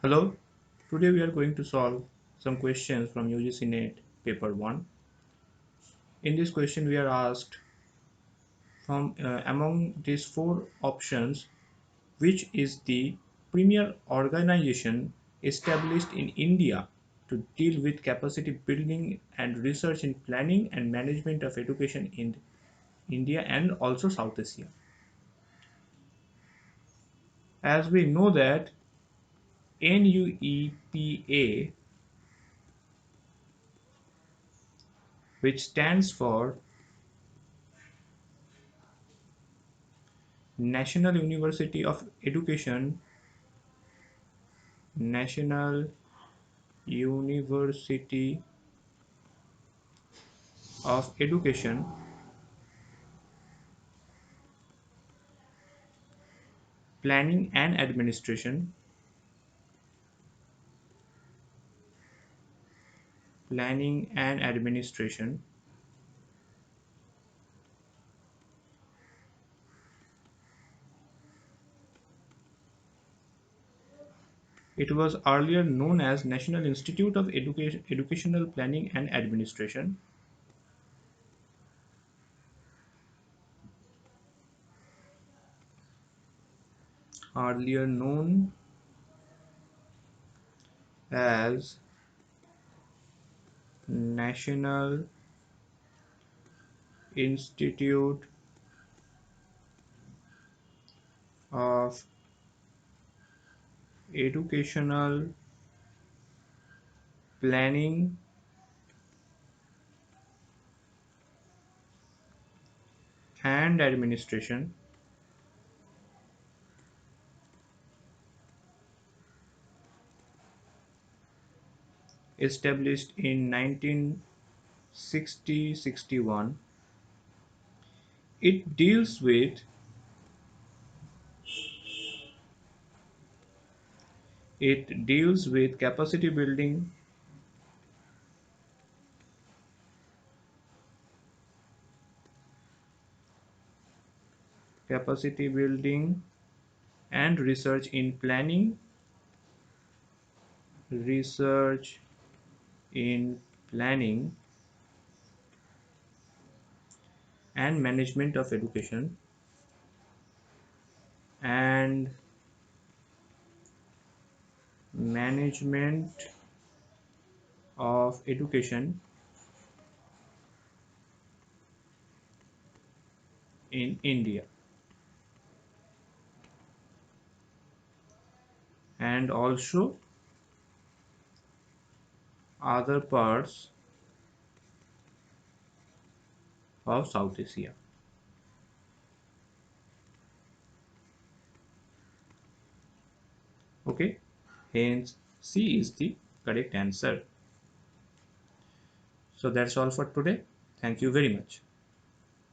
Hello, today we are going to solve some questions from UGC NET Paper 1. In this question we are asked from among these four options, which is the premier organization established in India to deal with capacity building and research in planning and management of education in India and also South Asia. As we know that NUEPA, which stands for National University of Education, National University of Education, Planning and Administration, Planning and Administration, it was earlier known as National Institute of Educational Planning and Administration. Earlier known as National Institute of Educational Planning and Administration, established in 1960-61. It deals with capacity building, and research in planning, research in planning and management of education, and management of education in India, and also other parts of South Asia. Okay, hence C is the correct answer. So that's all for today. Thank you very much.